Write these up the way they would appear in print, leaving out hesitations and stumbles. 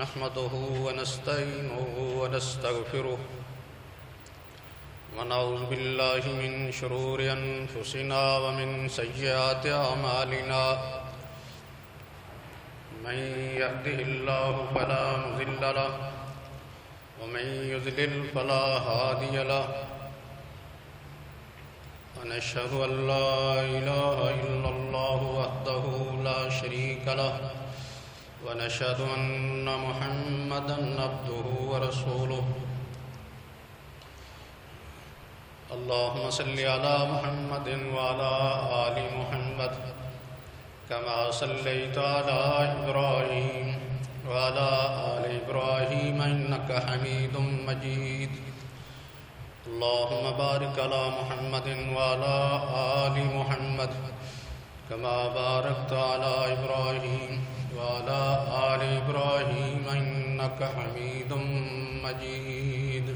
نحمده ونستعينه ونستغفره ونعوذ بالله من شرور أنفسنا ومن سيئات أعمالنا من يهده الله فلا مضل له ومن يضلل فلا هادي له ونشهد أن لا إله إلا الله وحده لا شريك له ونشهد أن محمدًا عبده ورسوله اللهم صل على محمد وعلى آل محمد كما صليت على إبراهيم وعلى آل إبراهيم إنك حميد مجيد اللهم بارك على محمد وعلى آل محمد كما باركت على إبراهيم وعلى آل إبراهيم إنك حميد مجيد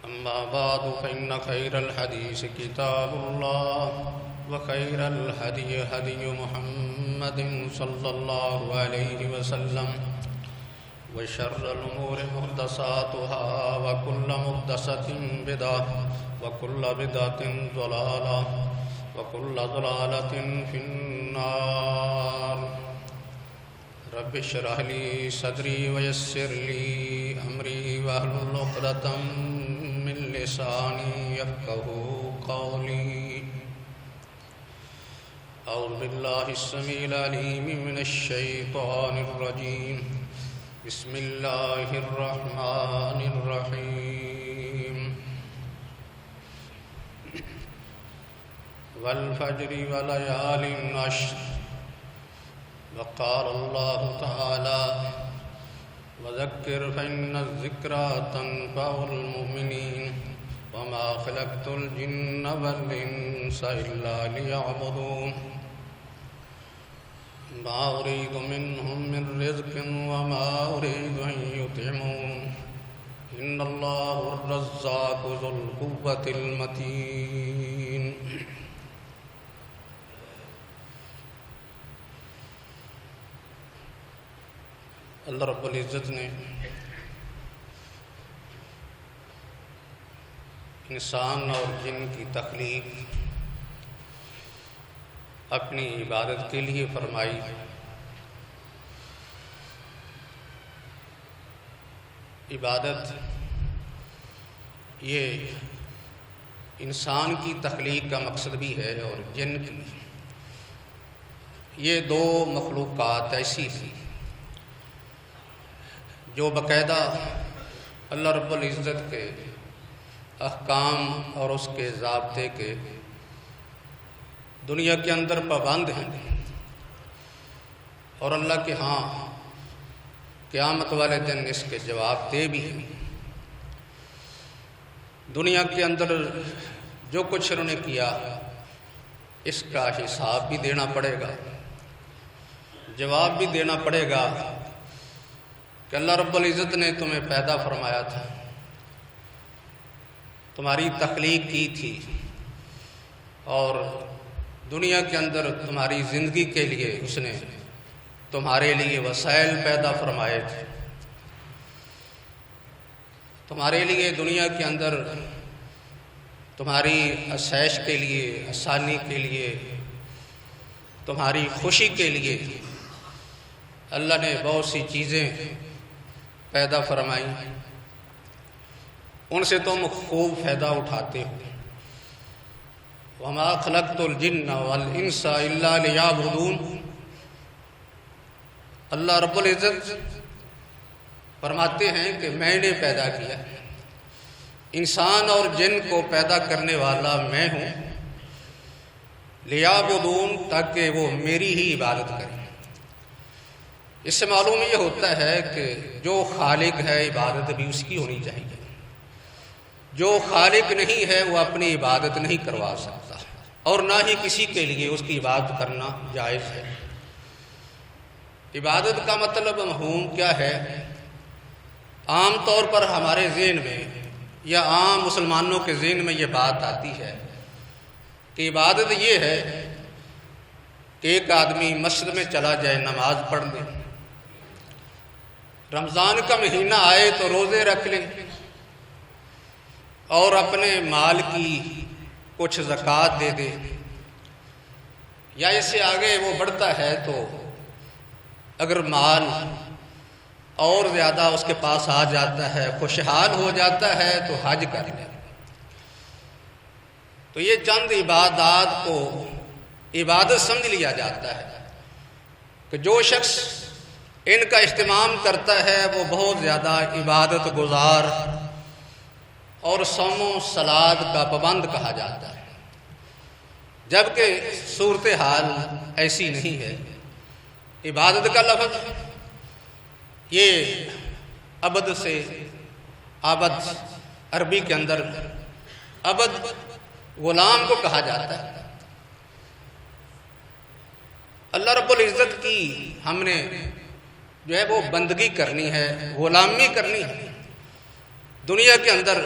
أما بعد فإن خير الحديث كتاب الله وخير الهدي هدي محمد صلى الله عليه وسلم وشر الأمور محدثاتها وكل محدثة بدعة وكل بدعة ضلالة وكل ضلالة في النار رب اشرح لي صدري ويسر لي أمري واحلل عقدة من لساني يفقهوا قولي أعوذ بالله السميع العليم من الشيطان الرجيم بسم الله الرحمن الرحيم والفجر وليال عشر وقال الله تعالى وذكر فإن الذكرى تنفع المؤمنين وما خلقت الجن والإنس إلا ليعبدون ما أريد منهم من رزق وما أريد أن يطعمون إن الله الرزاق ذو القوة المتين اللہ رب العزت نے انسان اور جن کی تخلیق اپنی عبادت کے لیے فرمائی. عبادت یہ انسان کی تخلیق کا مقصد بھی ہے اور جن کی. یہ دو مخلوقات ایسی تھی جو باقاعدہ اللہ رب العزت کے احکام اور اس کے ضابطے کے دنیا کے اندر پابند ہیں اور اللہ کے ہاں قیامت والے دن اس کے جواب دہ بھی ہیں. دنیا کے اندر جو کچھ انہوں نے کیا اس کا حساب بھی دینا پڑے گا، جواب بھی دینا پڑے گا کہ اللہ رب العزت نے تمہیں پیدا فرمایا تھا، تمہاری تخلیق کی تھی اور دنیا کے اندر تمہاری زندگی کے لیے اس نے تمہارے لیے وسائل پیدا فرمائے تھے. تمہارے لیے دنیا کے اندر تمہاری آسائش کے لیے، آسانی کے لیے، تمہاری خوشی کے لیے اللہ نے بہت سی چیزیں پیدا فرمائی. ان سے تم خوب فائدہ اٹھاتے ہو. وَمَا خَلَقْتُ الْجِنَّ وَالْإِنسَ إِلَّا لِيَعْبُدُونَ. اللہ رب العزت فرماتے ہیں کہ میں نے پیدا کیا، انسان اور جن کو پیدا کرنے والا میں ہوں، لِيَعْبُدُونَ، تاکہ وہ میری ہی عبادت کریں. اس سے معلوم یہ ہوتا ہے کہ جو خالق ہے عبادت بھی اس کی ہونی چاہیے. جو خالق نہیں ہے وہ اپنی عبادت نہیں کروا سکتا اور نہ ہی کسی کے لیے اس کی عبادت کرنا جائز ہے. عبادت کا مطلب مفہوم کیا ہے؟ عام طور پر ہمارے ذہن میں یا عام مسلمانوں کے ذہن میں یہ بات آتی ہے کہ عبادت یہ ہے کہ ایک آدمی مسجد میں چلا جائے، نماز پڑھ لے، رمضان کا مہینہ آئے تو روزے رکھ لیں اور اپنے مال کی کچھ زکوٰۃ دے دے، یا اس سے آگے وہ بڑھتا ہے تو اگر مال اور زیادہ اس کے پاس آ جاتا ہے، خوشحال ہو جاتا ہے تو حج کر لے۔ تو یہ چند عبادات کو عبادت سمجھ لیا جاتا ہے کہ جو شخص ان کا اہتمام کرتا ہے وہ بہت زیادہ عبادت گزار اور صوم و صلات کا پابند کہا جاتا ہے، جبکہ صورتحال ایسی نہیں ہے۔ عبادت کا لفظ یہ عبد سے عبد، عربی کے اندر عبد غلام کو کہا جاتا ہے۔ اللہ رب العزت کی ہم نے جو ہے وہ بندگی کرنی ہے، غلامی کرنی ہے۔ دنیا کے اندر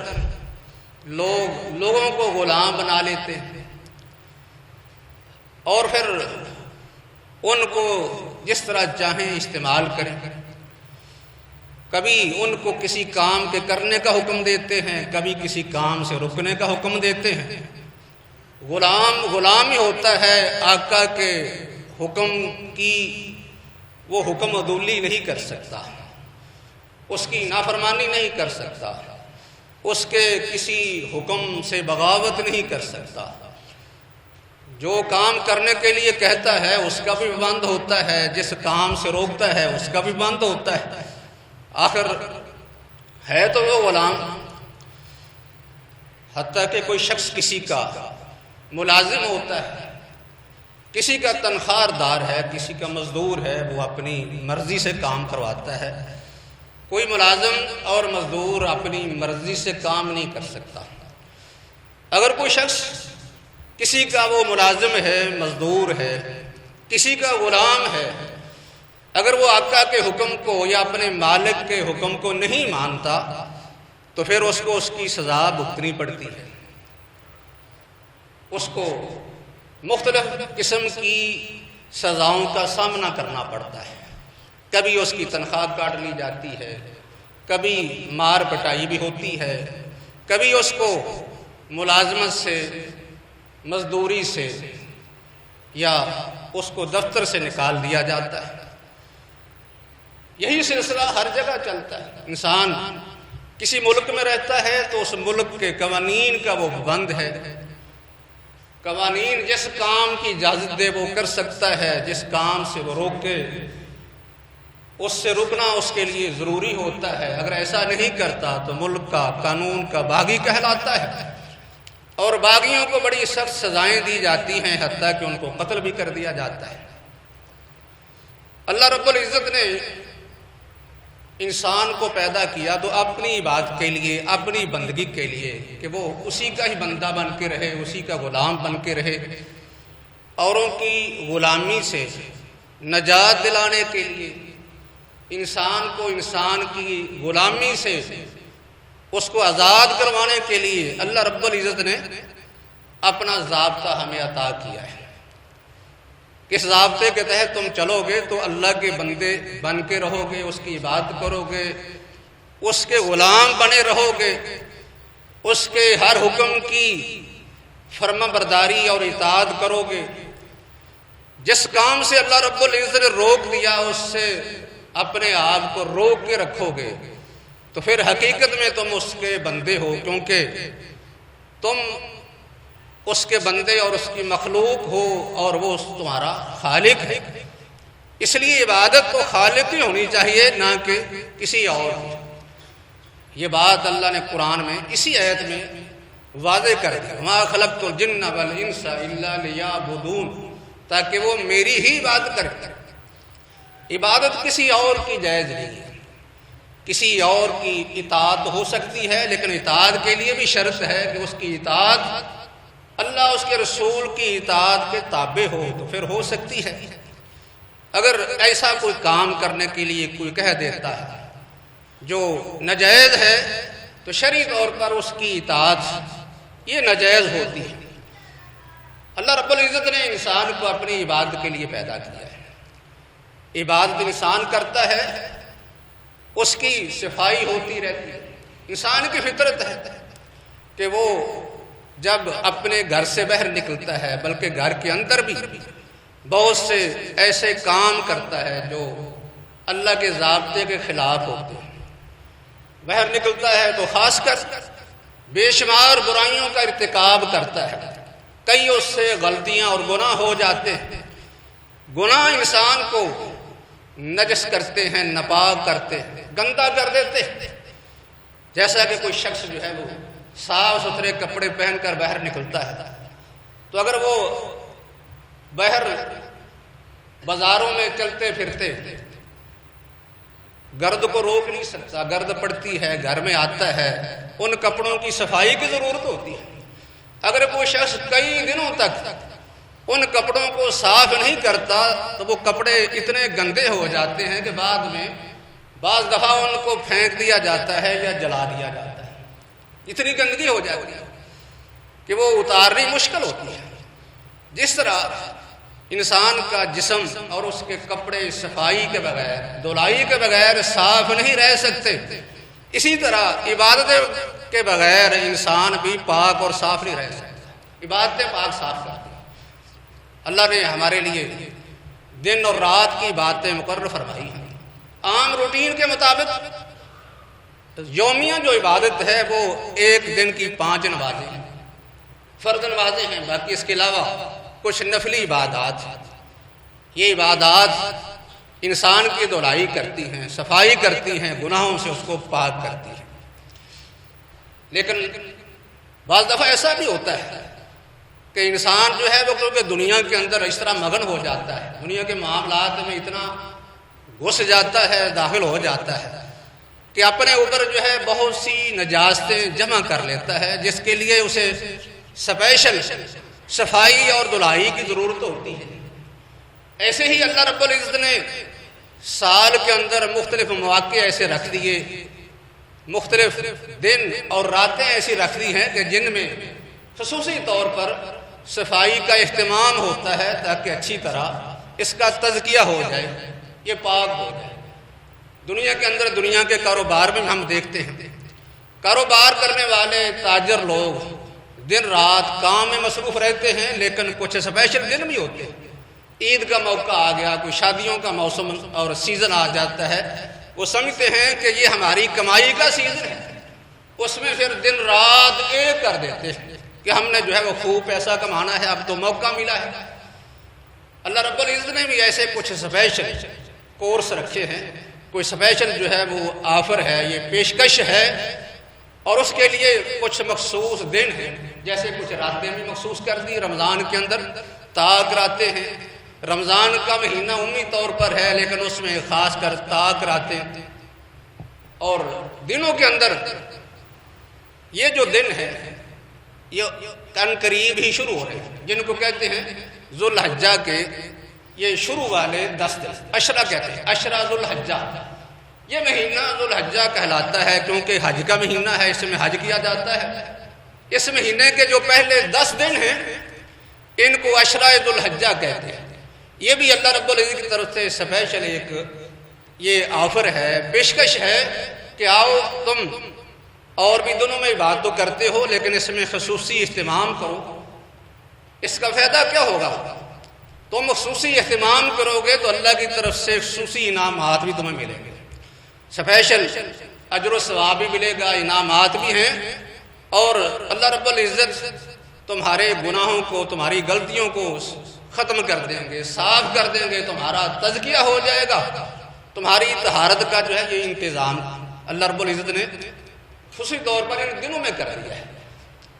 لوگوں کو غلام بنا لیتے ہیں اور پھر ان کو جس طرح چاہیں استعمال کریں، کبھی ان کو کسی کام کے کرنے کا حکم دیتے ہیں، کبھی کسی کام سے رکنے کا حکم دیتے ہیں۔ غلام ہی ہوتا ہے، آقا کے حکم کی وہ حکم عدولی نہیں کر سکتا، اس کی نافرمانی نہیں کر سکتا، اس کے کسی حکم سے بغاوت نہیں کر سکتا۔ جو کام کرنے کے لیے کہتا ہے اس کا بھی پابند ہوتا ہے، جس کام سے روکتا ہے اس کا بھی پابند ہوتا ہے۔ آخر ہے تو وہ غلام۔ حتیٰ کہ کوئی شخص کسی کا ملازم ہوتا ہے، کسی کا تنخواہ دار ہے، کسی کا مزدور ہے، وہ اپنی مرضی سے کام کرواتا ہے۔ کوئی ملازم اور مزدور اپنی مرضی سے کام نہیں کر سکتا۔ اگر کوئی شخص کسی کا وہ ملازم ہے، مزدور ہے، کسی کا غلام ہے، اگر وہ آقا کے حکم کو یا اپنے مالک کے حکم کو نہیں مانتا تو پھر اس کو اس کی سزا بھگتنی پڑتی ہے، اس کو مختلف قسم کی سزاؤں کا سامنا کرنا پڑتا ہے۔ کبھی اس کی تنخواہ کاٹ لی جاتی ہے، کبھی مار پٹائی بھی ہوتی ہے، کبھی اس کو ملازمت سے، مزدوری سے یا اس کو دفتر سے نکال دیا جاتا ہے۔ یہی سلسلہ ہر جگہ چلتا ہے۔ انسان کسی ملک میں رہتا ہے تو اس ملک کے قوانین کا وہ پابند ہے۔ قوانین جس کام کی اجازت دے وہ کر سکتا ہے، جس کام سے وہ روکے اس سے رکنا اس کے لیے ضروری ہوتا ہے۔ اگر ایسا نہیں کرتا تو ملک کا قانون کا باغی کہلاتا ہے، اور باغیوں کو بڑی سخت سزائیں دی جاتی ہیں، حتیٰ کہ ان کو قتل بھی کر دیا جاتا ہے۔ اللہ رب العزت نے انسان کو پیدا کیا تو اپنی بات کے لیے، اپنی بندگی کے لیے، کہ وہ اسی کا ہی بندہ بن کے رہے، اسی کا غلام بن کے رہے۔ اوروں کی غلامی سے نجات دلانے کے لیے، انسان کو انسان کی غلامی سے اس کو آزاد کروانے کے لیے اللہ رب العزت نے اپنا ضابطہ ہمیں عطا کیا ہے۔ کس ضابطے کے تحت تم چلو گے تو اللہ کے بندے بن کے رہو گے، اس کی عبادت کرو گے، اس کے غلام بنے رہو گے، اس کے ہر حکم کی فرما برداری اور اطاعت کرو گے۔ جس کام سے اللہ رب العزت نے روک دیا اس سے اپنے آپ کو روک کے رکھو گے تو پھر حقیقت میں تم اس کے بندے ہو، کیونکہ تم اس کے بندے اور اس کی مخلوق ہو اور وہ تمہارا خالق ہے۔ اس لیے عبادت تو خالق ہی ہونی چاہیے، نہ کہ کسی اور کی۔ یہ بات اللہ نے قرآن میں اسی آیت میں واضح کر دی، وَمَا خَلَقْتُ الْجِنَّ وَالْإِنسَ إِلَّا لِيَعْبُدُونِ، تاکہ وہ میری ہی عبادت کریں۔ عبادت کسی اور کی جائز نہیں ہے، کسی اور کی اطاعت ہو سکتی ہے، لیکن اطاعت کے لیے بھی شرط ہے کہ اس کی اطاعت اللہ اس کے رسول کی اطاعت کے تابع ہو تو پھر ہو سکتی ہے۔ اگر ایسا کوئی کام کرنے کے لیے کوئی کہہ دیتا ہے جو ناجائز ہے تو شرعی طور پر اس کی اطاعت یہ ناجائز ہوتی ہے۔ اللہ رب العزت نے انسان کو اپنی عبادت کے لیے پیدا کیا ہے۔ عبادت انسان کرتا ہے اس کی صفائی ہوتی رہتی ہے۔ انسان کی فطرت ہے کہ وہ جب اپنے گھر سے باہر نکلتا ہے بلکہ گھر کے اندر بھی بہت سے ایسے کام کرتا ہے جو اللہ کے ضابطے کے خلاف ہوتے ہیں۔ باہر نکلتا ہے تو خاص کر بے شمار برائیوں کا ارتکاب کرتا ہے، کئی اس سے غلطیاں اور گناہ ہو جاتے ہیں۔ گناہ انسان کو نجس کرتے ہیں، ناپاک کرتے ہیں، گندا کر دیتے ہیں۔ جیسا کہ کوئی شخص جو ہے وہ صاف ستھرے کپڑے پہن کر باہر نکلتا ہے تو اگر وہ باہر بازاروں میں چلتے پھرتے گرد کو روک نہیں سکتا، گرد پڑتی ہے، گھر میں آتا ہے، ان کپڑوں کی صفائی کی ضرورت ہوتی ہے۔ اگر کوئی شخص کئی دنوں تک ان کپڑوں کو صاف نہیں کرتا تو وہ کپڑے اتنے گندے ہو جاتے ہیں کہ بعد میں بعض دفعہ ان کو پھینک دیا جاتا ہے یا جلا دیا جاتا ہے۔ اتنی گندگی ہو جاتی ہے کہ وہ اتارنی مشکل ہوتی ہے۔ جس طرح انسان کا جسم اور اس کے کپڑے صفائی کے بغیر، دھلائی کے بغیر صاف نہیں رہ سکتے، اسی طرح عبادت کے بغیر انسان بھی پاک اور صاف نہیں رہ سکتا۔ عبادتیں پاک صاف کرتی ہیں۔ اللہ نے ہمارے لیے دن اور رات کی باتیں مقرر فرمائی ہیں۔ عام روٹین کے مطابق یومیہ جو عبادت ہے وہ ایک دن کی 5 نمازیں ہیں، فرض نمازیں ہیں، باقی اس کے علاوہ کچھ نفلی عبادات ہیں۔ یہ عبادات انسان کی دھلائی کرتی ہیں، صفائی کرتی ہیں، گناہوں سے اس کو پاک کرتی ہیں۔ لیکن بعض دفعہ ایسا بھی ہوتا ہے کہ انسان جو ہے وہ کیونکہ دنیا کے اندر اس طرح مگن ہو جاتا ہے، دنیا کے معاملات میں اتنا گھس جاتا ہے، داخل ہو جاتا ہے کہ اپنے اوپر جو ہے بہت سی نجاستیں جمع کر لیتا ہے، جس کے لیے اسے اسپیشل صفائی اور دھلائی کی ضرورت ہوتی ہے۔ ایسے ہی اللہ رب العزت نے سال کے اندر مختلف مواقع ایسے رکھ دیے، مختلف دن اور راتیں ایسی رکھ دی ہیں کہ جن میں خصوصی طور پر صفائی کا اہتمام ہوتا ہے تاکہ اچھی طرح اس کا تزکیہ ہو جائے، یہ پاک ہو جائے۔ دنیا کے اندر، دنیا کے کاروبار میں ہم دیکھتے ہیں کاروبار کرنے والے تاجر لوگ دن رات کام میں مصروف رہتے ہیں، لیکن کچھ اسپیشل دن بھی ہوتے ہیں۔ عید کا موقع آ گیا، کوئی شادیوں کا موسم اور سیزن آ جاتا ہے، وہ سمجھتے ہیں کہ یہ ہماری کمائی کا سیزن ہے، اس میں پھر دن رات ایک کر دیتے ہیں کہ ہم نے جو ہے وہ خوب پیسہ کمانا ہے، اب تو موقع ملا ہے۔ اللہ رب العزت نے بھی ایسے کچھ اسپیشل کورس رکھے ہیں، کوئی اسپیشل جو ہے وہ آفر ہے، یہ پیشکش ہے، اور اس کے لیے کچھ مخصوص دن ہیں، جیسے کچھ راتیں بھی مخصوص کر دی۔ رمضان کے اندر طاق راتیں ہیں، رمضان کا مہینہ عمومی طور پر ہے لیکن اس میں خاص کر طاق راتیں، اور دنوں کے اندر یہ جو دن ہے یہ کن قریب ہی شروع ہو رہے ہیں، جن کو کہتے ہیں ذو الحجہ کے یہ شروع والے 10 دن، عشرہ کہتے ہیں، عشرہ ذو الحجہ۔ یہ مہینہ ذو الحجہ کہلاتا ہے کیونکہ حج کا مہینہ ہے، اس میں حج کیا جاتا ہے۔ اس مہینے کے جو پہلے 10 دن ہیں ان کو عشرہ ذو الحجہ کہتے ہیں۔ یہ بھی اللہ رب العزت کی طرف سے اسپیشل ایک یہ آفر ہے، پیشکش ہے کہ آؤ تم اور بھی دنوں میں بات تو کرتے ہو لیکن اس میں خصوصی اہتمام کرو۔ اس کا فائدہ کیا ہوگا؟ تم خصوصی اہتمام کرو گے تو اللہ کی طرف سے خصوصی انعامات بھی تمہیں ملیں گے، اسپیشل اجر و ثواب بھی ملے گا، انعامات بھی ہیں، اور اللہ رب العزت تمہارے گناہوں کو، تمہاری غلطیوں کو ختم کر دیں گے، صاف کر دیں گے، تمہارا تزکیہ ہو جائے گا، تمہاری طہارت کا جو ہے یہ انتظام اللہ رب العزت نے خصوصی طور پر ان دنوں میں کر دیا ہے۔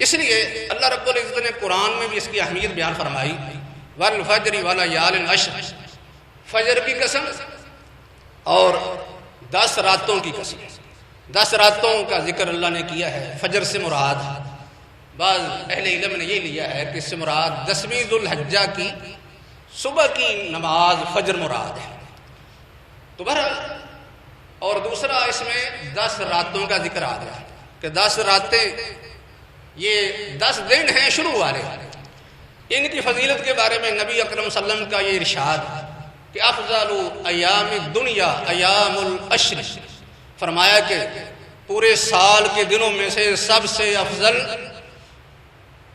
اس لیے اللہ رب العزت نے قرآن میں بھی اس کی اہمیت بیان فرمائی، والفجر ولیال عشر، فجر کی قسم اور 10 راتوں کی قسم۔ 10 راتوں کا ذکر اللہ نے کیا ہے۔ فجر سے مراد بعض اہل علم نے یہ لیا ہے کہ اس سے مراد 10ویں ذو الحجہ کی صبح کی نماز فجر مراد ہے۔ تو بہرحال، اور دوسرا اس میں 10 راتوں کا ذکر آ گیا کہ 10 راتیں یہ 10 دن ہیں شروع والے، ان کی فضیلت کے بارے میں نبی اکرم صلی اللہ علیہ وسلم کا یہ ارشاد کہ افضل ایام الدنیا ایام العشر، فرمایا کہ پورے سال کے دنوں میں سے سب سے افضل،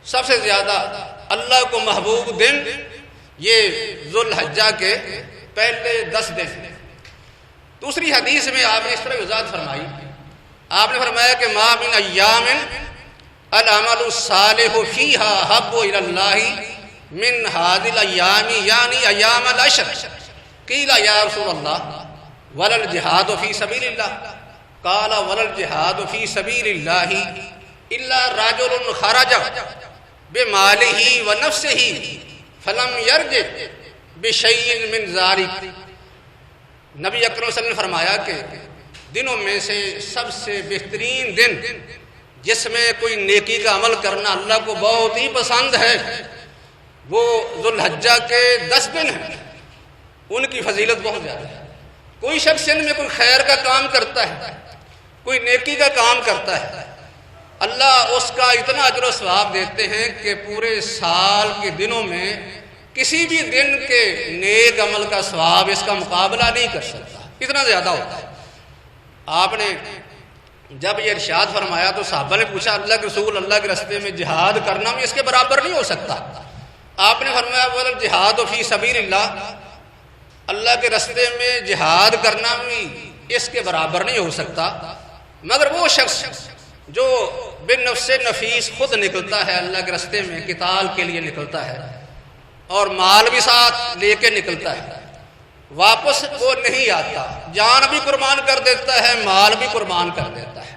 سب سے زیادہ اللہ کو محبوب دن یہ ذوالحجہ کے پہلے 10 دن۔ دوسری حدیث میں آپ نے اس طرح وضاحت فرمائی، آپ نے فرمایا کہ ما من ایام العمل الصالح فیہا حب الی اللہ من هذه الايام یعنی ایام العشر۔ قیل یا رسول اللہ ولا الجہاد فی سبیل اللہ؟ قال ولا الجہاد فی سبیل اللہ الا رجل خرج بمالہ ونفسہ فلم یرجع بشیء من ذلک۔ نبی اکرم صلی اللہ علیہ وسلم نے فرمایا کہ دنوں میں سے سب سے بہترین دن جس میں کوئی نیکی کا عمل کرنا اللہ کو بہت ہی پسند ہے وہ ذوالحجہ کے 10 دن ہیں۔ ان کی فضیلت بہت زیادہ ہے۔ کوئی شخص ان میں کوئی خیر کا کام کرتا ہے، کوئی نیکی کا کام کرتا ہے، اللہ اس کا اتنا اجر و ثواب دیتے ہیں کہ پورے سال کے دنوں میں کسی بھی دن کے نیک عمل کا ثواب اس کا مقابلہ نہیں کر سکتا، اتنا زیادہ ہوتا ہے۔ آپ نے جب یہ ارشاد فرمایا تو صحابہ نے پوچھا اللہ کے رسول، اللہ کے راستے میں جہاد کرنا بھی اس کے برابر نہیں ہو سکتا؟ آپ نے فرمایا وَلَا الْجِهَادُ فِي سَبِيلِ اللَّهِ، اللہ کے راستے میں جہاد کرنا بھی اس کے برابر نہیں ہو سکتا، مگر وہ شخص جو بن نفس نفیس خود نکلتا ہے اللہ کے راستے میں، قتال کے لیے نکلتا ہے اور مال بھی ساتھ لے کے نکلتا ہے، واپس وہ نہیں آتا، جان بھی قربان کر دیتا ہے، مال بھی قربان کر دیتا ہے،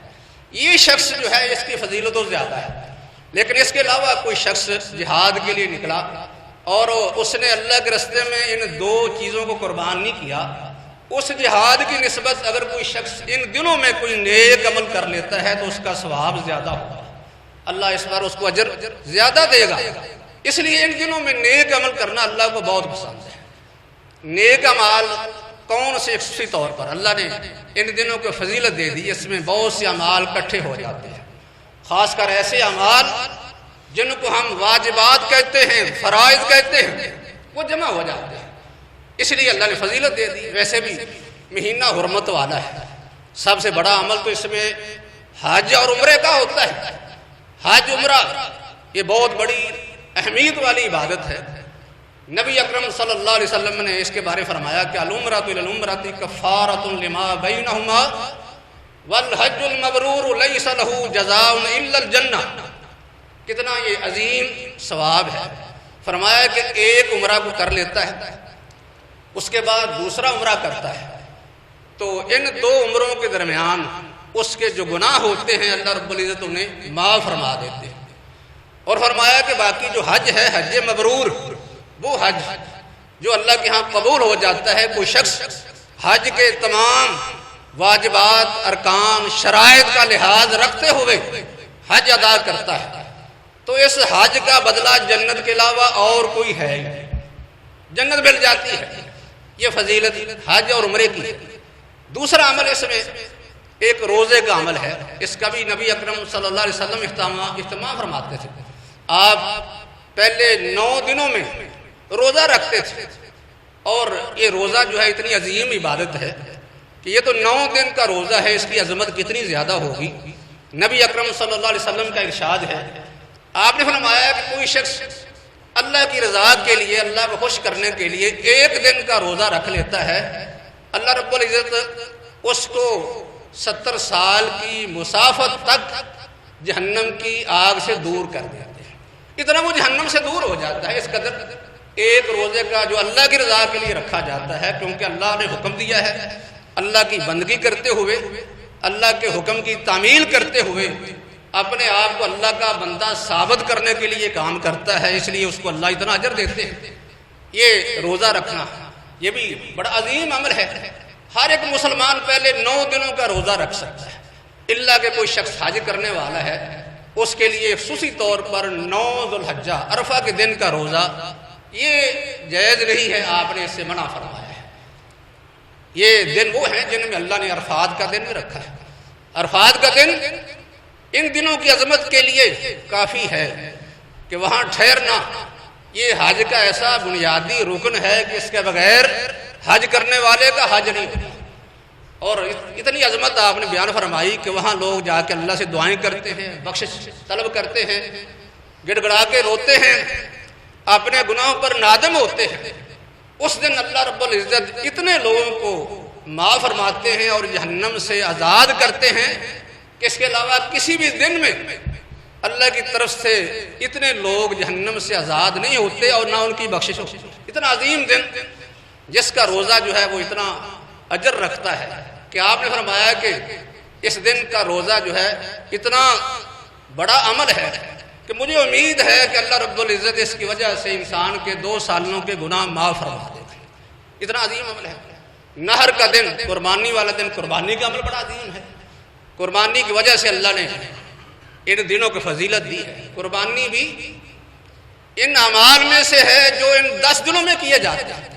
یہ شخص جو ہے اس کی فضیلت تو زیادہ ہے۔ لیکن اس کے علاوہ کوئی شخص جہاد کے لیے نکلا اور اس نے اللہ کے راستے میں ان 2 چیزوں کو قربان نہیں کیا، اس جہاد کی نسبت اگر کوئی شخص ان دنوں میں کوئی نیک عمل کر لیتا ہے تو اس کا ثواب زیادہ ہوگا، اللہ اس بار اس کو اجر زیادہ دے گا۔ اس لیے ان دنوں میں نیک عمل کرنا اللہ کو بہت پسند ہے۔ نیک اعمال کون سے خصوصی طور پر اللہ نے ان دنوں کو فضیلت دے دی، اس میں بہت سے اعمال اکٹھے ہو جاتے ہیں، خاص کر ایسے اعمال جن کو ہم واجبات کہتے ہیں، فرائض کہتے ہیں، وہ جمع ہو جاتے ہیں، اس لیے اللہ نے فضیلت دے دی۔ ویسے بھی مہینہ حرمت والا ہے، سب سے بڑا عمل تو اس میں حج اور عمرے کا ہوتا ہے۔ حج عمرہ یہ بہت بڑی اہمیت والی عبادت ہے۔ نبی اکرم صلی اللہ علیہ وسلم نے اس کے بارے فرمایا کہ العمرۃ الی العمرۃ کفارۃ لما بینہما والحج المبرور لیس لہ جزاء الا الجنہ۔ کتنا یہ عظیم ثواب ہے۔ فرمایا کہ ایک عمرہ کو کر لیتا ہے، اس کے بعد دوسرا عمرہ کرتا ہے تو ان 2 عمروں کے درمیان اس کے جو گناہ ہوتے ہیں اللہ رب العزت انہیں معاف فرما دیتے ہیں۔ اور فرمایا کہ باقی جو حج ہے، حج مبرور، وہ حج جو اللہ کے ہاں قبول ہو جاتا ہے، کوئی شخص حج کے تمام واجبات، ارکان، شرائط کا لحاظ رکھتے ہوئے حج ادا کرتا ہے تو اس حج کا بدلہ جنت کے علاوہ اور کوئی ہے، جنت مل جاتی ہے۔ یہ فضیلت حج اور عمرے کی ہے۔ دوسرا عمل اس میں ایک روزے کا عمل ہے، اس کا بھی نبی اکرم صلی اللہ علیہ وسلم اہتمام فرماتے تھے۔ آپ پہلے 9 دنوں میں روزہ رکھتے تھے، اور یہ روزہ جو ہے اتنی عظیم عبادت ہے کہ یہ تو 9 دن کا روزہ ہے، اس کی عظمت کتنی زیادہ ہوگی۔ نبی اکرم صلی اللہ علیہ وسلم کا ارشاد ہے، آپ نے فرمایا کہ کوئی شخص اللہ کی رضا کے لیے، اللہ کو خوش کرنے کے لیے 1 دن کا روزہ رکھ لیتا ہے، اللہ رب العزت اس کو 70 سال کی مسافت تک جہنم کی آگ سے دور کر دیتے ہیں۔ اتنا وہ جہنم سے دور ہو جاتا ہے، اس قدر ایک روزے کا جو اللہ کی رضا کے لیے رکھا جاتا ہے، کیونکہ اللہ نے حکم دیا ہے، اللہ کی بندگی کرتے ہوئے، اللہ کے حکم کی تعمیل کرتے ہوئے اپنے آپ کو اللہ کا بندہ ثابت کرنے کے لیے کام کرتا ہے، اس لیے اس کو اللہ اتنا اجر دیتے ہیں۔ یہ روزہ رکھنا یہ بھی بڑا عظیم عمل ہے۔ ہر ایک مسلمان پہلے 9 دنوں کا روزہ رکھ سکتا ہے، اللہ کے کوئی شخص حج کرنے والا ہے اس کے لیے خصوصی طور پر 9 ذوالحجہ عرفہ کے دن کا روزہ یہ جائز نہیں ہے، آپ نے اس سے منع فرمایا ہے۔ یہ دن وہ ہیں جن میں اللہ نے عرفات کا دن بھی رکھا ہے۔ عرفات کا دن ان دنوں کی عظمت کے لیے کافی ہے کہ وہاں ٹھہرنا یہ حج کا ایسا بنیادی رکن ہے کہ اس کے بغیر حج کرنے والے کا حج نہیں ہوتا۔ اور اتنی عظمت آپ نے بیان فرمائی کہ وہاں لوگ جا کے اللہ سے دعائیں کرتے ہیں، بخشش طلب کرتے ہیں، گڑ گڑا کے روتے ہیں، اپنے گناہوں پر نادم ہوتے ہیں۔ اس دن اللہ رب العزت اتنے لوگوں کو معاف فرماتے ہیں اور جہنم سے آزاد کرتے ہیں کہ اس کے علاوہ کسی بھی دن میں اللہ کی طرف سے اتنے لوگ جہنم سے آزاد نہیں ہوتے اور نہ ان کی بخشش ہوتی۔ اتنا عظیم دن جس کا روزہ جو ہے وہ اتنا اجر رکھتا ہے کہ آپ نے فرمایا کہ اس دن کا روزہ جو ہے اتنا بڑا عمل ہے کہ مجھے امید ہے کہ اللہ رب العزت اس کی وجہ سے انسان کے 2 سالوں کے گناہ معاف فرما دے گا۔ اتنا عظیم عمل ہے۔ نہر کا دن، قربانی والا دن، قربانی کا عمل بڑا عظیم ہے۔ قربانی کی وجہ سے اللہ نے ان دنوں کو فضیلت دی ہے۔ قربانی بھی ان اعمال میں سے ہے جو ان 10 دنوں میں کیے جاتے ہیں۔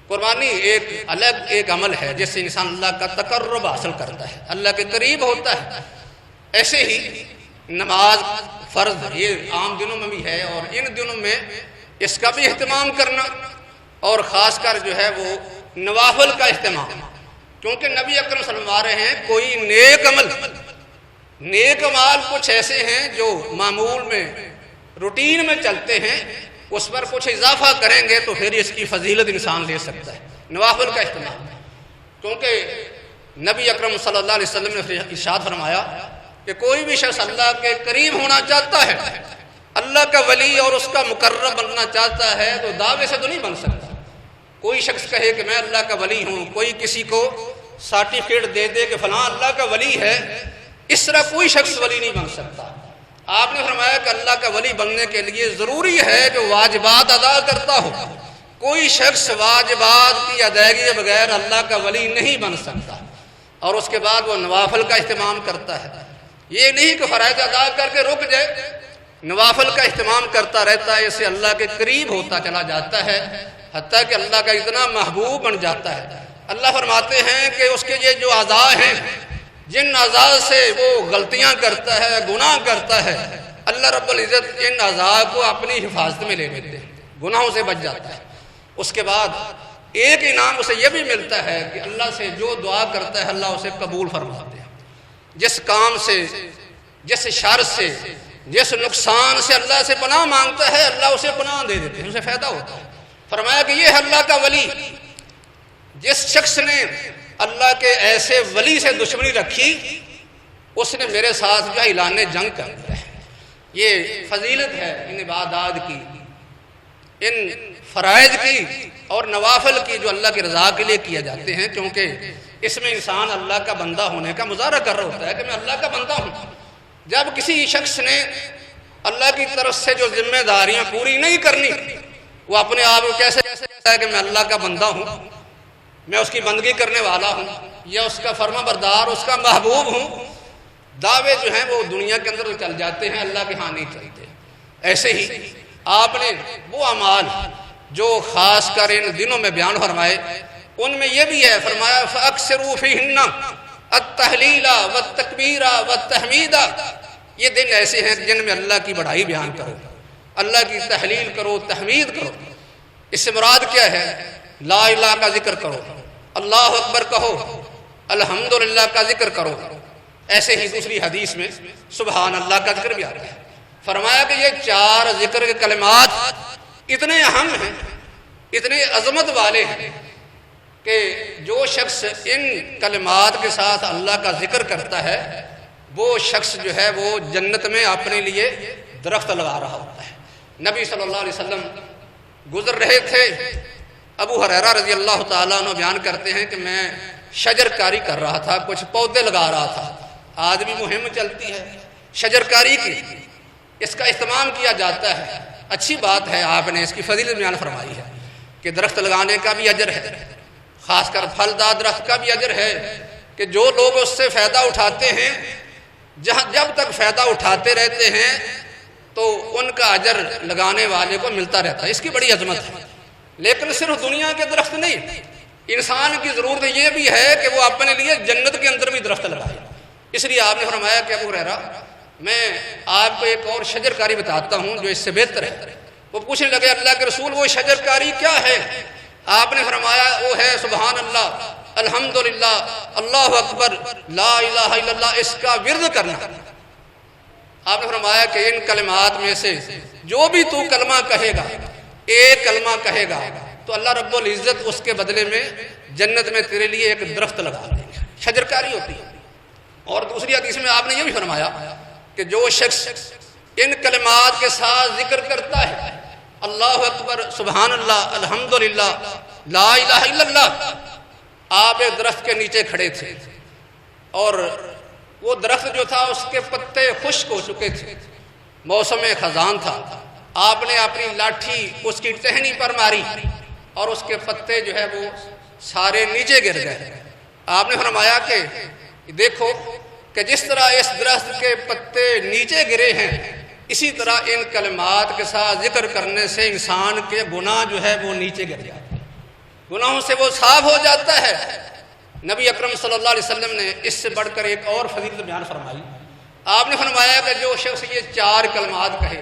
قربانی ایک عمل ہے جس سے انسان اللہ کا تقرب حاصل کرتا ہے، اللہ کے قریب ہوتا ہے۔ ایسے ہی نماز فرض یہ عام دنوں میں بھی ہے اور ان دنوں میں اس کا بھی اہتمام کرنا اور خاص کر جو ہے وہ نوافل کا اہتمام، کیونکہ نبی اکرم صلی اللہ علیہ وسلم رہے ہیں کوئی نیک عمال کچھ ایسے ہیں جو معمول میں روٹین میں چلتے ہیں، اس پر کچھ اضافہ کریں گے تو پھر اس کی فضیلت انسان لے سکتا ہے۔ نوافل کا اہتمام، کیونکہ نبی اکرم صلی اللہ علیہ وسلم نے ارشاد فرمایا کہ کوئی بھی شخص اللہ کے قریب ہونا چاہتا ہے، اللہ کا ولی اور اس کا مقرب بننا چاہتا ہے تو دعوے سے تو نہیں بن سکتا۔ کوئی شخص کہے کہ میں اللہ کا ولی ہوں، کوئی کسی کو سرٹیفکیٹ دے دے کہ فلاں اللہ کا ولی ہے، اس طرح کوئی شخص ولی نہیں بن سکتا۔ آپ نے فرمایا کہ اللہ کا ولی بننے کے لیے ضروری ہے کہ واجبات ادا کرتا ہو۔ کوئی شخص واجبات کی ادائیگی کے بغیر اللہ کا ولی نہیں بن سکتا، اور اس کے بعد وہ نوافل کا اہتمام کرتا ہے۔ یہ نہیں کہ فرائض ادا کر کے رک جائے، نوافل کا اہتمام کرتا رہتا ہے، اسے اللہ کے قریب ہوتا چلا جاتا ہے، حتیٰ کہ اللہ کا اتنا محبوب بن جاتا ہے۔ اللہ فرماتے ہیں کہ اس کے یہ جو اعضاء ہیں، جن اعضاء سے وہ غلطیاں کرتا ہے، گناہ کرتا ہے، اللہ رب العزت ان اعضاء کو اپنی حفاظت میں لے لیتے ہیں، گناہوں سے بچ جاتا ہے۔ اس کے بعد ایک انعام اسے یہ بھی ملتا ہے کہ اللہ سے جو دعا کرتا ہے اللہ اسے قبول فرماتے ہیں۔ جس کام سے، جس شر سے، جس نقصان سے اللہ سے پناہ مانگتا ہے اللہ اسے پناہ دے دیتے ہیں، اسے فائدہ ہوتا ہے۔ فرمایا کہ یہ ہے اللہ کا ولی۔ جس شخص نے اللہ کے ایسے ولی سے دشمنی رکھی اس نے میرے ساتھ جو اعلان جنگ کر دیا ہے۔ یہ فضیلت ہے ان عبادات کی، ان فرائض کی اور نوافل کی جو اللہ کی رضا کے لیے کیے جاتے ہیں، کیونکہ اس میں انسان اللہ کا بندہ ہونے کا مظاہرہ کر رہا ہوتا ہے کہ میں اللہ کا بندہ ہوں۔ جب کسی شخص نے اللہ کی طرف سے جو ذمہ داریاں پوری نہیں کرنی، وہ اپنے آپ کو کیسے کہتا ہے کہ میں اللہ کا بندہ ہوں، میں اس کی بندگی کرنے والا ہوں یا اس کا فرما بردار، اس کا محبوب ہوں۔ دعوے جو ہیں وہ دنیا کے اندر چل جاتے ہیں، اللہ کے ہاں نہیں چلتے۔ ایسے ہی آپ نے وہ اعمال جو خاص کر ان دنوں میں بیان فرمائے، ان میں یہ بھی ہے، فرمایا فَأَكْثِرُوا فِيهِنَّ التَّهْلِيلَ وَالتَّكْبِيرَ وَالتَّحْمِيدَ۔ یہ دن ایسے ہیں جن میں اللہ کی بڑائی بیان کرو، اللہ کی تحلیل کرو، تحمید کرو۔ اس سے مراد کیا ہے؟ لا الہ کا ذکر کرو، اللہ اکبر کہو، الحمدللہ کا ذکر کرو۔ ایسے ہی دوسری حدیث میں سبحان اللہ کا ذکر بھی آتا ہے۔ فرمایا کہ یہ 4 ذکر کے کلمات اتنے اہم ہیں، اتنے عظمت والے ہیں کہ جو شخص ان کلمات کے ساتھ اللہ کا ذکر کرتا ہے وہ شخص جو ہے وہ جنت میں اپنے لیے درخت لگا رہا ہوتا ہے۔ نبی صلی اللہ علیہ وسلم گزر رہے تھے، ابو ہریرہ رضی اللہ تعالیٰ عنہ بیان کرتے ہیں کہ میں شجر کاری کر رہا تھا، کچھ پودے لگا رہا تھا۔ آج بھی مہم چلتی ہے شجر کاری کی، اس کا اہتمام کیا جاتا ہے، اچھی بات ہے۔ آپ نے اس کی فضیلت بیان فرمائی ہے کہ درخت لگانے کا بھی اجر ہے، خاص کر پھلدار درخت کا بھی اجر ہے کہ جو لوگ اس سے فائدہ اٹھاتے ہیں، جب تک فائدہ اٹھاتے رہتے ہیں تو ان کا اجر لگانے والے کو ملتا رہتا ہے۔ اس کی بڑی عظمت ہے۔ لیکن صرف دنیا کے درخت نہیں، انسان کی ضرورت یہ بھی ہے کہ وہ اپنے لیے جنت کے اندر بھی درخت لگائے۔ اس لیے آپ نے فرمایا کہ ابو ہریرہ میں آپ کو ایک اور شجر کاری بتاتا ہوں جو اس سے بہتر ہے۔ وہ پوچھنے لگے اللہ کے رسول وہ شجر کاری کیا ہے؟ آپ نے فرمایا وہ ہے سبحان اللہ الحمدللہ، اللہ اکبر، لا الہ الا اللہ، اس کا ورد کرنا۔ آپ نے فرمایا کہ ان کلمات میں سے جو بھی تو کلمہ کہے گا، ایک کلمہ کہے گا، تو اللہ رب العزت اس کے بدلے میں جنت میں تیرے لیے ایک درخت لگا دیں گے، شجرکاری ہوتی ہے۔ اور دوسری حدیث میں آپ نے یہ بھی فرمایا کہ جو شخص ان کلمات کے ساتھ ذکر کرتا ہے، اللہ اکبر، سبحان اللہ، الحمدللہ، لا الہ الا اللہ۔ آپ ایک درخت کے نیچے کھڑے تھے اور وہ درخت جو تھا اس کے پتے خشک ہو چکے تھے، موسم خزاں تھا۔ آپ نے اپنی لاٹھی اس کی ٹہنی پر ماری اور اس کے پتے جو ہے وہ سارے نیچے گر گئے۔ آپ نے فرمایا کہ دیکھو کہ جس طرح اس درخت کے پتے نیچے گرے ہیں، اسی طرح ان کلمات کے ساتھ ذکر کرنے سے انسان کے گناہ جو ہے وہ نیچے گر جاتے ہیں، گناہوں سے وہ صاف ہو جاتا ہے۔ نبی اکرم صلی اللہ علیہ وسلم نے اس سے بڑھ کر ایک اور فضیلت بیان فرمائی۔ آپ نے فرمایا کہ جو شخص یہ 4 کلمات کہے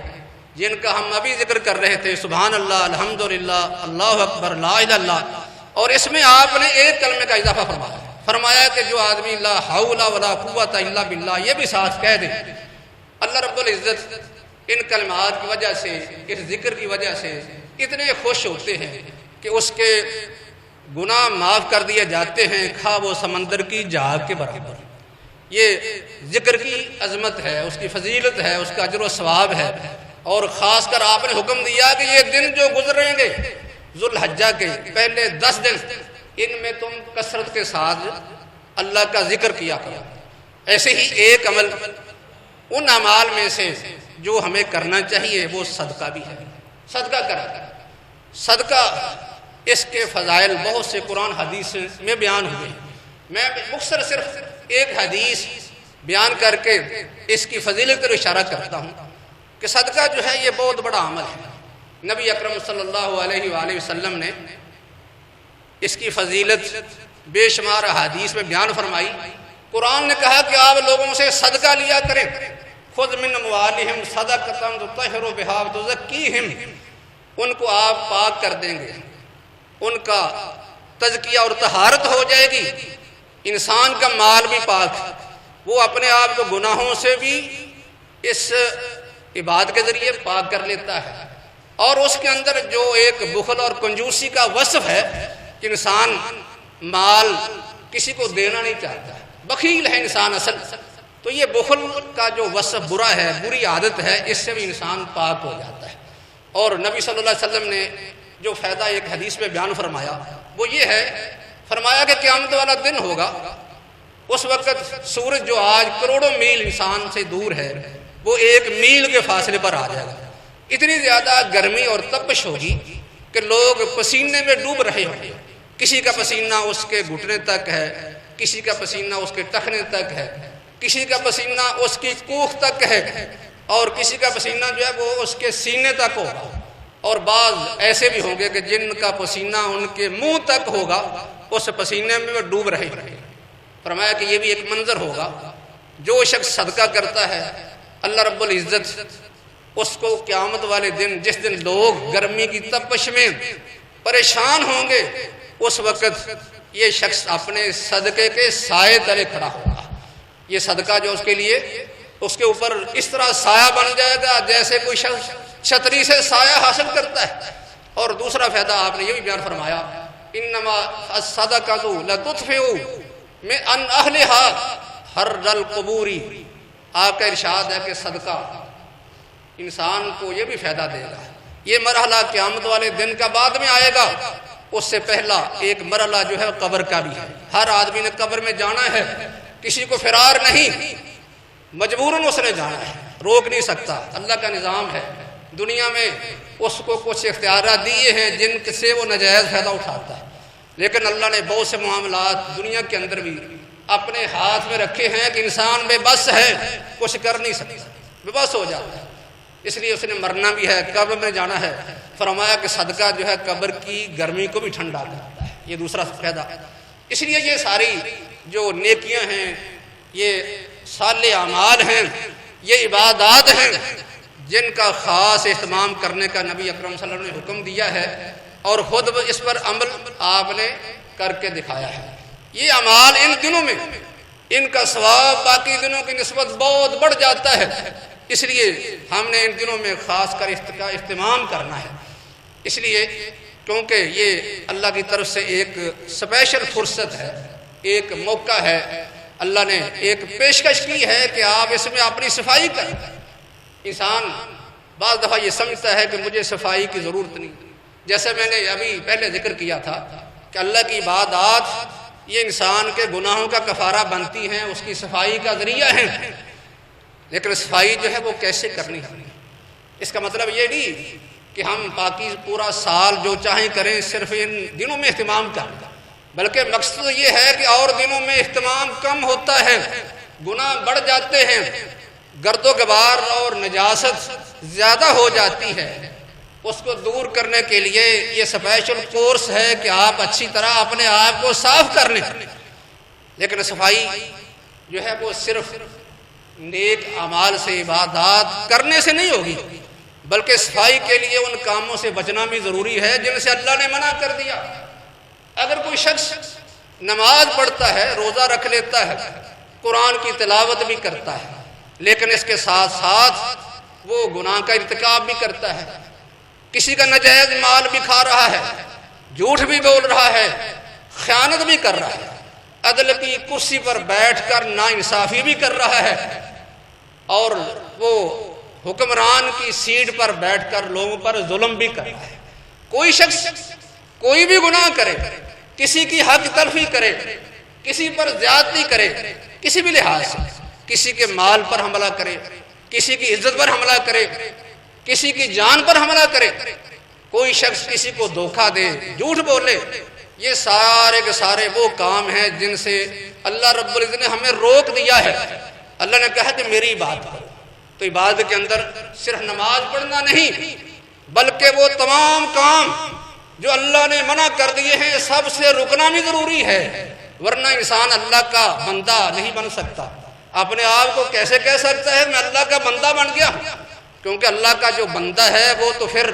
جن کا ہم ابھی ذکر کر رہے تھے، سبحان اللہ، الحمدللہ، اللہ اکبر، لا الہ الا اللہ، اور اس میں آپ نے ایک کلمے کا اضافہ فرمایا کہ جو آدمی لا حول ولا قوت الا باللہ یہ بھی ساتھ کہہ دے، اللہ رب العزت ان کلمات کی وجہ سے، اس ذکر کی وجہ سے اتنے خوش ہوتے ہیں کہ اس کے گناہ معاف کر دیے جاتے ہیں، خواہ وہ سمندر کی جھاگ کے برابر۔ یہ ذکر کی عظمت ہے، اس کی فضیلت ہے، اس کا اجر و ثواب ہے۔ اور خاص کر آپ نے حکم دیا کہ یہ دن جو گزریں گے ذوالحجہ کے پہلے 10 دن، ان میں تم کثرت کے ساتھ اللہ کا ذکر کیا کرو۔ ایسے ہی ایک عمل ان اعمال میں سے جو ہمیں کرنا چاہیے وہ صدقہ بھی ہے۔ صدقہ کرنا، صدقہ، اس کے فضائل بہت سے قرآن حدیث میں بیان ہوئے ہیں۔ میں مختصر صرف ایک حدیث بیان کر کے اس کی فضیلت پر اشارہ کرتا ہوں کہ صدقہ جو ہے یہ بہت بڑا عمل ہے۔ نبی اکرم صلی اللہ علیہ وآلہ وسلم نے اس کی فضیلت بے شمار احادیث میں بیان فرمائی۔ قرآن نے کہا کہ آپ لوگوں سے صدقہ لیا کریں، خذ من اموالہم صدقۃ تطہر بہا وتزکیہم، ان کو آپ پاک کر دیں گے، ان کا تزکیہ اور طہارت ہو جائے گی۔ انسان کا مال بھی پاک، وہ اپنے آپ کو گناہوں سے بھی اس عبادت کے ذریعے پاک کر لیتا ہے۔ اور اس کے اندر جو ایک بخل اور کنجوسی کا وصف ہے کہ انسان مال کسی کو دینا نہیں چاہتا ہے، بخیل ہے انسان اصل، تو یہ بخل کا جو وصف برا ہے، بری عادت ہے، اس سے بھی انسان پاک ہو جاتا ہے۔ اور نبی صلی اللہ علیہ وسلم نے جو فائدہ ایک حدیث میں بیان فرمایا وہ یہ ہے، فرمایا کہ قیامت والا دن ہوگا، اس وقت سورج جو آج کروڑوں میل انسان سے دور ہے وہ 1 میل کے فاصلے پر آ جائے گا۔ اتنی زیادہ گرمی اور تپش ہوگی کہ لوگ پسینے میں ڈوب رہے ہوں گے، کسی کا پسینہ اس کے گھٹنے تک ہے، کسی کا پسینہ اس کے ٹخنے تک ہے، کسی کا پسینہ اس کی کوکھ تک ہے، اور کسی کا پسینہ جو ہے وہ اس کے سینے تک ہوگا، اور بعض ایسے بھی ہوں گے کہ جن کا پسینہ ان کے منہ تک ہوگا، اس پسینے میں وہ ڈوب رہے ہیں۔ فرمایا کہ یہ بھی ایک منظر ہوگا۔ جو شخص صدقہ کرتا ہے اللہ رب العزت اس کو قیامت والے دن، جس دن لوگ گرمی کی تپش میں پریشان ہوں گے، اس وقت یہ شخص اپنے صدقے کے سائے تلے کھڑا ہوگا۔ یہ صدقہ جو اس کے لیے، اس کے اوپر اس طرح سایہ بن جائے گا جیسے کوئی شخص چھتری سے سایہ حاصل کرتا ہے۔ اور دوسرا فائدہ آپ نے یہ بھی بیان فرمایا، انما الصدقۃ لتطفئ من اہلها حر القبور۔ آپ کا ارشاد ہے کہ صدقہ انسان کو یہ بھی فائدہ دے گا۔ یہ مرحلہ قیامت والے دن کا بعد میں آئے گا، اس سے پہلا ایک مرحلہ جو ہے قبر کا بھی ہے۔ ہر آدمی نے قبر میں جانا ہے، کسی کو فرار نہیں، مجبوراً اس نے جانا ہے، روک نہیں سکتا۔ اللہ کا نظام ہے، دنیا میں اس کو کچھ اختیارات دیے ہیں جن سے وہ ناجائز فائدہ اٹھاتا ہے، لیکن اللہ نے بہت سے معاملات دنیا کے اندر بھی اپنے ہاتھ میں رکھے ہیں کہ انسان بے بس ہے، کچھ کر نہیں سکتا، بے بس ہو جاتا ہے۔ اس لیے اس نے مرنا بھی ہے، قبر میں جانا ہے۔ فرمایا کہ صدقہ جو ہے قبر کی گرمی کو بھی ٹھنڈا کرتا ہے، یہ دوسرا فائدہ ہے۔ اس لیے یہ ساری جو نیکیاں ہیں، یہ صالح اعمال ہیں، یہ عبادات ہیں جن کا خاص اہتمام کرنے کا نبی اکرم صلی اللہ علیہ وسلم نے حکم دیا ہے، اور خود اس پر عمل آپ نے کر کے دکھایا ہے۔ یہ اعمال ان دنوں میں ان کا ثواب باقی دنوں کی نسبت بہت بڑھ جاتا ہے، اس لیے ہم نے ان دنوں میں خاص کر اس کا اہتمام کرنا ہے، اس لیے کیونکہ یہ اللہ کی طرف سے ایک اسپیشل فرصت ہے، ایک موقع ہے، اللہ نے ایک پیشکش کی ہے کہ آپ اس میں اپنی صفائی کریں۔ انسان بعض دفعہ یہ سمجھتا ہے کہ مجھے صفائی کی ضرورت نہیں، جیسے میں نے ابھی پہلے ذکر کیا تھا کہ اللہ کی عبادات یہ انسان کے گناہوں کا کفارہ بنتی ہیں، اس کی صفائی کا ذریعہ ہیں، لیکن صفائی جو ہے وہ کیسے کرنی ہے؟ اس کا مطلب یہ نہیں کہ ہم پاکی پورا سال جو چاہیں کریں، صرف ان دنوں میں اہتمام کریں، بلکہ مقصد یہ ہے کہ اور دنوں میں اہتمام کم ہوتا ہے، گناہ بڑھ جاتے ہیں، گرد و غبار اور نجاست زیادہ ہو جاتی ہے، اس کو دور کرنے کے لیے یہ اسپیشل کورس ہے کہ آپ اچھی طرح اپنے آپ کو صاف کر لیں۔ لیکن صفائی جو ہے وہ صرف نیک اعمال سے، عبادات کرنے سے نہیں ہوگی، بلکہ صفائی کے لیے ان کاموں سے بچنا بھی ضروری ہے جن سے اللہ نے منع کر دیا۔ اگر کوئی شخص نماز پڑھتا ہے، روزہ رکھ لیتا ہے، قرآن کی تلاوت بھی کرتا ہے، لیکن اس کے ساتھ ساتھ وہ گناہ کا ارتکاب بھی کرتا ہے، کسی کا ناجائز مال بھی کھا رہا ہے، جھوٹ بھی بول رہا ہے، خیانت بھی کر رہا ہے، عدل کی کرسی پر بیٹھ کر ناانصافی بھی کر رہا ہے، اور وہ حکمران کی سیٹ پر بیٹھ کر لوگوں پر ظلم بھی کر رہا ہے۔ کوئی شخص کوئی بھی گناہ کرے، کسی کی حق تلفی کرے، کسی پر زیادتی کرے، کسی بھی لحاظ سے، کسی کے مال پر حملہ کرے، کسی کی عزت پر حملہ کرے، کسی کی جان پر حملہ کرے، کوئی شخص کسی کو دھوکہ دے، جھوٹ بولے، یہ سارے کے سارے وہ کام ہیں جن سے اللہ رب العزت نے ہمیں روک دیا ہے۔ اللہ نے کہا کہ میری عبادت کرو، تو عبادت کے اندر صرف نماز پڑھنا نہیں، بلکہ وہ تمام کام جو اللہ نے منع کر دیے ہیں سب سے رکنا بھی ضروری ہے، ورنہ انسان اللہ کا بندہ نہیں بن سکتا۔ اپنے آپ کو کیسے کہہ سکتا ہے میں اللہ کا بندہ بن گیا؟ کیونکہ اللہ کا جو بندہ ہے وہ تو پھر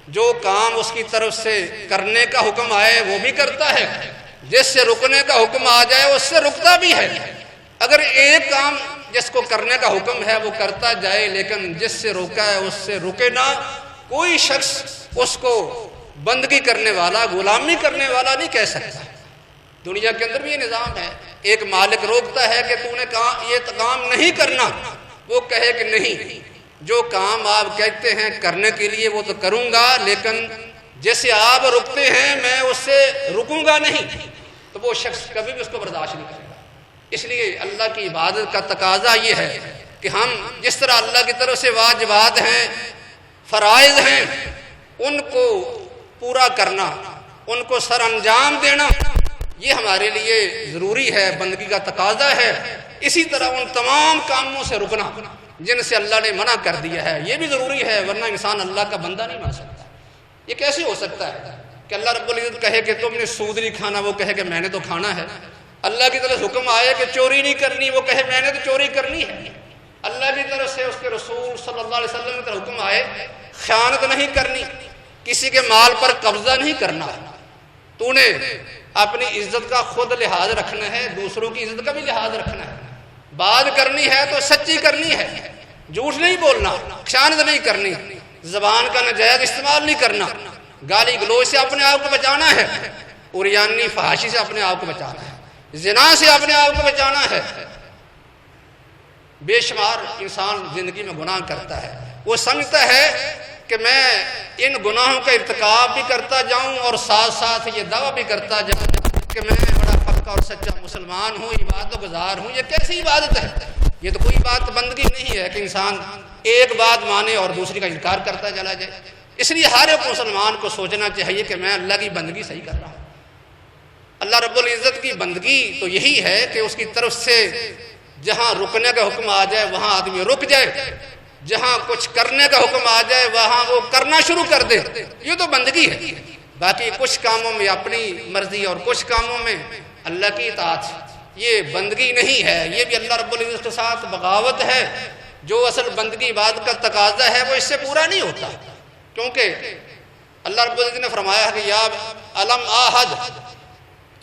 جو کام اس کی طرف سے کرنے کا حکم آئے وہ بھی کرتا ہے، جس سے رکنے کا حکم آ جائے اس سے رکتا بھی ہے۔ اگر ایک کام جس کو کرنے کا حکم ہے وہ کرتا جائے لیکن جس سے روکا ہے اس سے رکے نہ، کوئی شخص اس کو بندگی کرنے والا، غلامی کرنے والا نہیں کہہ سکتا۔ دنیا کے اندر بھی یہ نظام ہے، ایک مالک روکتا ہے کہ تو نے یہ کام نہیں کرنا، وہ کہے کہ نہیں، جو کام آپ کہتے ہیں کرنے کے لیے وہ تو کروں گا، لیکن جیسے آپ رکتے ہیں میں اس سے رکوں گا نہیں، تو وہ شخص کبھی بھی اس کو برداشت نہیں کرے گا۔ اس لیے اللہ کی عبادت کا تقاضا یہ ہے کہ ہم جس طرح اللہ کی طرف سے واجبات ہیں، فرائض ہیں، ان کو پورا کرنا، ان کو سر انجام دینا، یہ ہمارے لیے ضروری ہے، بندگی کا تقاضا ہے۔ اسی طرح ان تمام کاموں سے رکنا جن سے اللہ نے منع کر دیا ہے یہ بھی ضروری ہے، ورنہ انسان اللہ کا بندہ نہیں بن سکتا۔ یہ کیسے ہو سکتا ہے کہ اللہ رب العزت کہے کہ تم نے سود نہیں کھانا، وہ کہے کہ میں نے تو کھانا ہے؟ اللہ کی طرف حکم آئے کہ چوری نہیں کرنی، وہ کہے میں نے تو چوری کرنی ہے؟ اللہ کی طرف سے اس کے رسول صلی اللہ علیہ وسلم کی طرف حکم آئے خیانت نہیں کرنی، کسی کے مال پر قبضہ نہیں کرنا، تو نے اپنی عزت کا خود لحاظ رکھنا ہے، دوسروں کی عزت کا بھی لحاظ رکھنا ہے، بات کرنی ہے تو سچی کرنی ہے، جھوٹ نہیں بولنا، خیانت نہیں کرنی، زبان کا ناجائز استعمال نہیں کرنا، گالی گلوچ سے اپنے آپ کو بچانا ہے، عریانی فحاشی سے اپنے آپ کو بچانا ہے، زنا سے اپنے آپ کو بچانا ہے۔ بے شمار انسان زندگی میں گناہ کرتا ہے، وہ سمجھتا ہے کہ میں ان گناہوں کا ارتکاب بھی کرتا جاؤں اور ساتھ ساتھ یہ دعویٰ بھی کرتا جاؤں کہ میں بڑا پکا اور سچا مسلمان ہوں، عبادت گزار ہوں۔ یہ کیسی عبادت ہے؟ یہ تو کوئی بات بندگی نہیں ہے کہ انسان ایک بات مانے اور دوسری کا انکار کرتا چلا جائے۔ اس لیے ہر ایک مسلمان کو سوچنا چاہیے کہ میں اللہ کی بندگی صحیح کر رہا ہوں۔ اللہ رب العزت کی بندگی تو یہی ہے کہ اس کی طرف سے جہاں رکنے کا حکم آ جائے وہاں آدمی رک جائے، جہاں کچھ کرنے کا حکم آ جائے وہاں وہ کرنا شروع کر دے، یہ تو بندگی ہے۔ باقی کچھ کاموں میں اپنی مرضی اور کچھ کاموں میں اللہ کی اطاعت، یہ بندگی نہیں ہے، یہ بھی اللہ رب العزت کے ساتھ بغاوت ہے۔ جو اصل بندگی عبادت کا تقاضا ہے وہ اس سے پورا نہیں ہوتا، کیونکہ اللہ رب العزت نے فرمایا کہ یا علم آہد